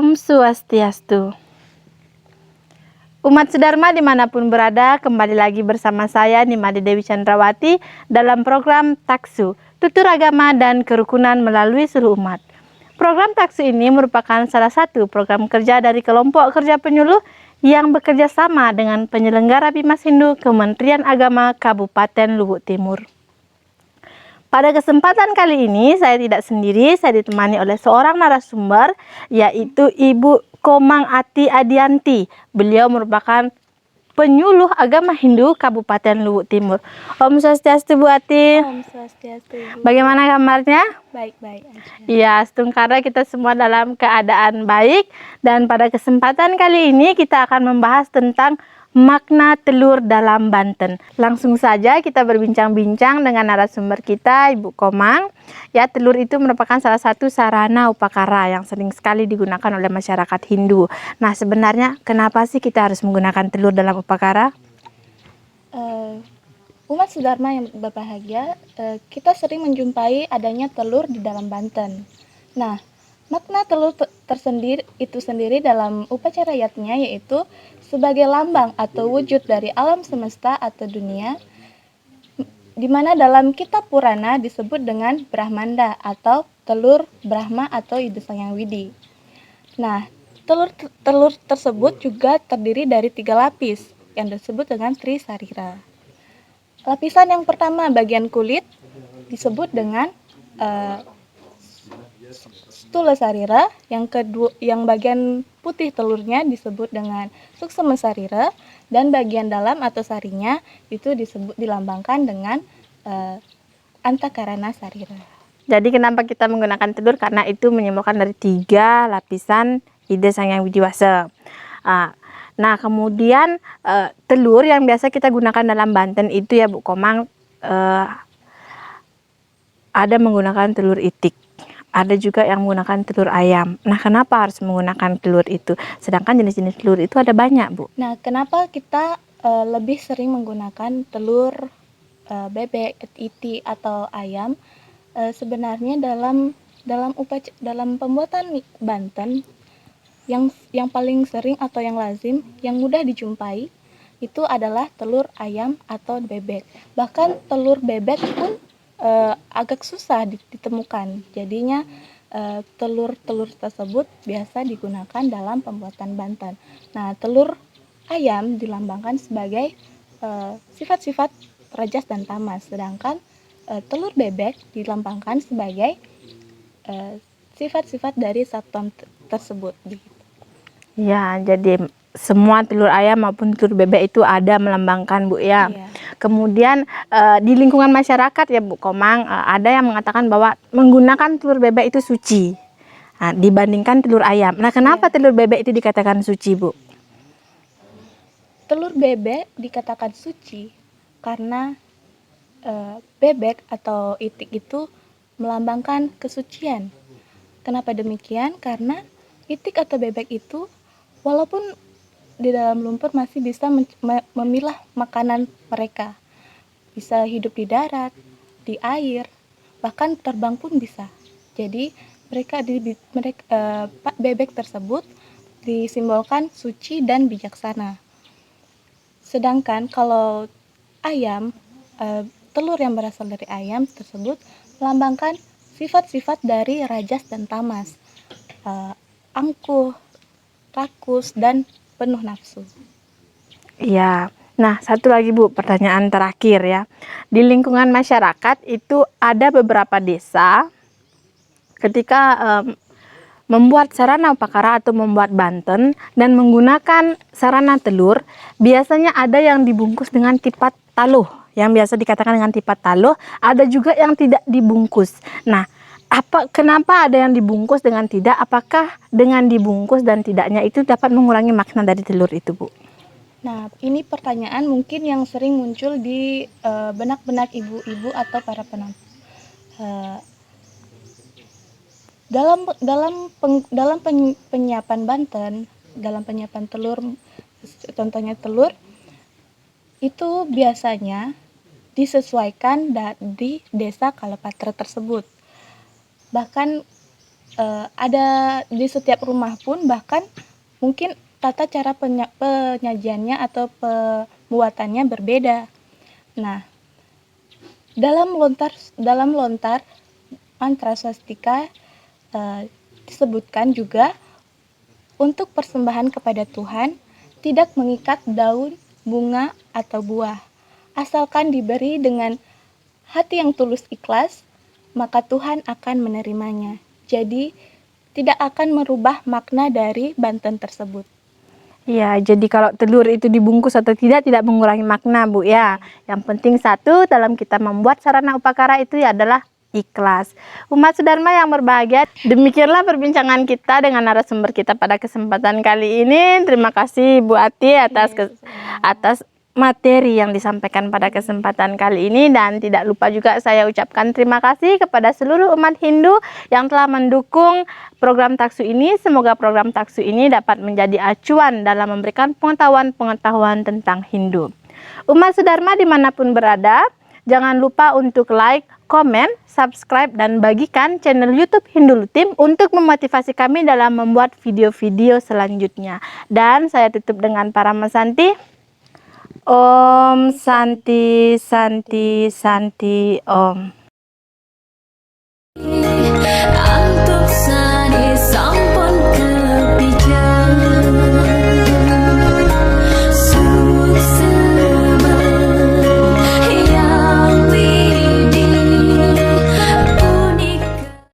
Om Swastiastu. Umat Sedharma dimanapun berada, kembali lagi bersama saya Nimade Dewi Chandrawati dalam program Taksu, Tutur Agama dan Kerukunan melalui Seluruh Umat. Program Taksu ini merupakan salah satu program kerja dari kelompok kerja penyuluh yang bekerja sama dengan penyelenggara Bimas Hindu Kementerian Agama Kabupaten Luhut Timur. Pada kesempatan kali ini saya tidak sendiri, saya ditemani oleh seorang narasumber yaitu Ibu Komang Ati Adianti. Beliau merupakan penyuluh agama Hindu Kabupaten Luhut Timur. Om Swastiastu Bu Ati. Om Swastiastu Ibu. Bagaimana kabarnya? Baik-baik aja. Iya, setungkara kita semua dalam keadaan baik. Dan pada kesempatan kali ini kita akan membahas tentang makna telur dalam Banten. Langsung saja kita berbincang-bincang dengan narasumber kita, Ibu Komang. Ya, telur itu merupakan salah satu sarana upakara yang sering sekali digunakan oleh masyarakat Hindu. Nah, sebenarnya kenapa sih kita harus menggunakan telur dalam upakara? Umat Sedharma yang berbahagia, kita sering menjumpai adanya telur di dalam Banten. Nah, makna telur tersendiri itu sendiri dalam upacara yatnya yaitu sebagai lambang atau wujud dari alam semesta atau dunia, di mana dalam kitab Purana disebut dengan Brahmanda atau telur Brahma atau Ida Sang Hyang Widi. Nah, telur tersebut juga terdiri dari 3 lapis yang disebut dengan Trisarira. Lapisan yang pertama bagian kulit disebut dengan Stula Sarira, yang kedua yang bagian putih telurnya disebut dengan Suksema Sarira, dan bagian dalam atau sarinya itu dilambangkan dengan Antakarana Sarira. Jadi kenapa kita menggunakan telur? Karena itu menyimbolkan dari 3 lapisan Ida Sang Hyang Widiwasa. Nah, kemudian telur yang biasa kita gunakan dalam Banten itu ya Bu Komang, ada menggunakan telur itik, ada juga yang menggunakan telur ayam. Nah, kenapa harus menggunakan telur itu? Sedangkan jenis-jenis telur itu ada banyak, Bu. Nah, kenapa kita lebih sering menggunakan telur bebek, iti atau ayam? Sebenarnya dalam pembuatan Banten yang paling sering atau yang lazim, yang mudah dijumpai itu adalah telur ayam atau bebek. Bahkan telur bebek pun agak susah ditemukan. Jadinya telur-telur tersebut biasa digunakan dalam pembuatan Banten. Nah, telur ayam dilambangkan sebagai sifat-sifat rajas dan tamas, sedangkan telur bebek dilambangkan sebagai sifat-sifat dari satuan tersebut. Ya, jadi semua telur ayam maupun telur bebek itu ada melambangkan, Bu ya. Iya. Kemudian di lingkungan masyarakat ya Bu Komang, ada yang mengatakan bahwa menggunakan telur bebek itu suci dibandingkan telur ayam. Nah, kenapa telur bebek itu dikatakan suci, Bu? Telur bebek dikatakan suci karena bebek atau itik itu melambangkan kesucian. Kenapa demikian? Karena itik atau bebek itu walaupun di dalam lumpur masih bisa memilah makanan mereka. Bisa hidup di darat, di air, bahkan terbang pun bisa. Jadi bebek tersebut disimbolkan suci dan bijaksana. Sedangkan kalau ayam, telur yang berasal dari ayam tersebut melambangkan sifat-sifat dari rajas dan tamas, angkuh, rakus, dan penuh nafsu. Iya. Nah, satu lagi Bu, pertanyaan terakhir ya. Di lingkungan masyarakat itu ada beberapa desa ketika membuat sarana upakara atau membuat Banten dan menggunakan sarana telur, biasanya ada yang dibungkus dengan tipat taluh, yang biasa dikatakan dengan tipat taluh, ada juga yang tidak dibungkus. Nah, kenapa ada yang dibungkus dengan tidak? Apakah dengan dibungkus dan tidaknya itu dapat mengurangi makna dari telur itu, Bu? Nah, ini pertanyaan mungkin yang sering muncul di benak-benak ibu-ibu atau para penonton. Dalam penyiapan Banten, dalam penyiapan telur, contohnya telur, itu biasanya disesuaikan di desa Kalapatra tersebut. Bahkan ada di setiap rumah pun, bahkan mungkin tata cara penyajiannya atau pembuatannya berbeda. Nah, dalam lontar mantra swastika disebutkan juga untuk persembahan kepada Tuhan tidak mengikat daun, bunga, atau buah. Asalkan diberi dengan hati yang tulus ikhlas, maka Tuhan akan menerimanya. Jadi, tidak akan merubah makna dari bantuan tersebut. Ya, jadi kalau telur itu dibungkus atau tidak mengurangi makna, Bu ya. Yang penting satu dalam kita membuat sarana upakara itu adalah ikhlas. Umat Sudharma yang berbahagia, demikianlah perbincangan kita dengan narasumber kita pada kesempatan kali ini. Terima kasih Bu Ati atas materi yang disampaikan pada kesempatan kali ini, dan tidak lupa juga saya ucapkan terima kasih kepada seluruh umat Hindu yang telah mendukung program Taksu ini. Semoga program Taksu ini dapat menjadi acuan dalam memberikan pengetahuan tentang Hindu. Umat Sudharma dimanapun berada, jangan lupa untuk like, komen, subscribe, dan bagikan channel YouTube Hindu Lutim untuk memotivasi kami dalam membuat video-video selanjutnya. Dan saya tutup dengan Paramasanti. Om Santi Santi Santi Om.